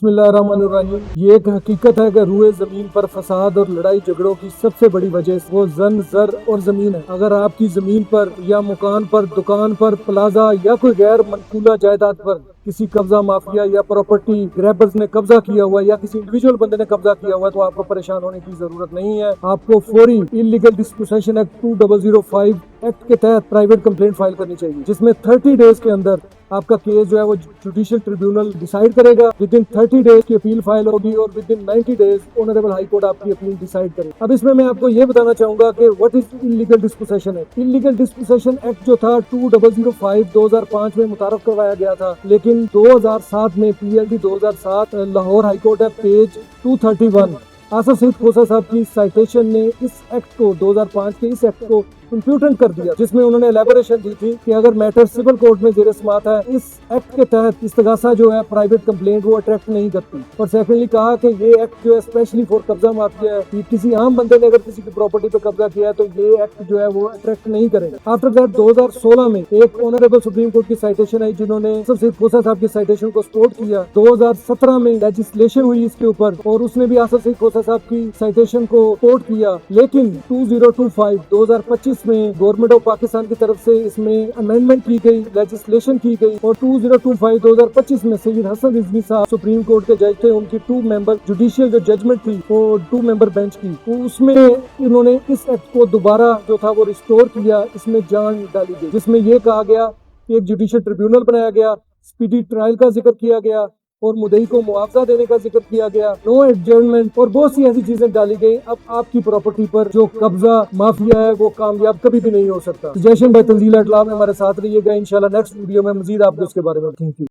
بسم اللہ الرحمن الرحیم۔ یہ ایک حقیقت ہے کہ روئے زمین پر فساد اور لڑائی جھگڑوں کی سب سے بڑی وجہ وہ زن، زر اور زمین ہے۔ اگر آپ کی زمین پر یا مکان پر، دکان پر، پلازا یا کوئی غیر منقولہ جائیداد پر کسی قبضہ مافیا یا پراپرٹی گریبرز نے قبضہ کیا ہوا ہے یا کسی انڈیویجول بندے نے قبضہ کیا ہوا ہے تو آپ کو پریشان ہونے کی ضرورت نہیں ہے۔ آپ کو فوری انلیگل ڈسپوزیشن ایکٹ 2005 ایکٹ کے تحت پرائیویٹ کمپلینٹ فائل کرنی چاہیے، جس میں 30 ڈیز کے اندر آپ کا کیس جو ہے وہ جوڈیشل ٹریبیونل ڈیسائیڈ کرے گا۔ ودن 30 ڈیز کی اپیل فائل ہوگی اور ودن 90 ڈیز آنریبل ہائی کورٹ آپ کی اپیل ڈیسائیڈ کرے۔ اب اس میں آپ کو یہ بتانا چاہوں گا کہ what is illegal disposition act. Illegal disposition act جو تھا 2005 2005 میں متعارف کروایا گیا تھا، لیکن 2007 میں PLD 2007 لاہور ہائی کورٹ ہے پیج 231 آصف سعید کھوسہ صاحب کی سائٹیشن نے اس ایکٹ کو 2005 کے اس ایکٹ کو امپیوٹنٹ کر دیا، جس میں انہوں نے الیبوریشن دی تھی کہ اگر میٹر سول کورٹ میں زیر سماعت ہے، اس ایکٹ کے تحت استغاثہ جو ہے پرائیویٹ کمپلینٹ وہ اٹریکٹ نہیں کرتی۔ اور سیکنڈلی کہا کہ یہ ایکٹ جو ہے اسپیشلی فور قبضہ مافیا ہے، کہ کسی عام بندے نے اگر کسی کی پراپرٹی پہ قبضہ کیا ہے تو یہ ایکٹ جو ہے وہ اٹریکٹ نہیں کرے گا۔ آفٹر دیٹ 2016 میں ایک آنریبل سپریم کورٹ کی سائٹیشن آئی، جنہوں نے آصف سعید کھوسہ صاحب کی سائٹیشن کو سپورٹ کیا۔ 2017 میں لیجسلیشن ہوئی اس کے اوپر اور اس نے بھی آصف سعید کھوسہ صاحب کی سائٹیشن کو سپورٹ کیا، لیکن 2025 میں گورنمنٹ آف پاکستان کی طرف سے اس میں امینڈمنٹ کی گئی، لیجسلیشن کی گئی اور 2025 میں سید حسن رضوی صاحب سپریم کورٹ کے جج تھے، ان کی 2 ممبر جوڈیشل جو ججمنٹ تھی وہ 2 ممبر بینچ کی، اس میں انہوں نے اس ایکٹ کو دوبارہ جو تھا وہ ریسٹور کیا۔ اس میں جان ڈالی گئی، جس میں یہ کہا گیا کہ ایک جوڈیشل ٹریبیونل بنایا گیا، اسپیڈی ٹرائل کا ذکر کیا گیا اور مدعی کو معاوضہ دینے کا ذکر کیا گیا، نو ایڈجرنمنٹ اور بہت سی ایسی چیزیں ڈالی گئی۔ اب آپ کی پراپرٹی پر جو قبضہ مافیا ہے وہ کامیاب کبھی بھی نہیں ہو سکتا۔ سجیشن بائی تنزیل اٹلا میں ہمارے ساتھ رہیے گا، انشاءاللہ نیکسٹ ویڈیو میں مزید آپ کو اس کے بارے میں تھینک یو۔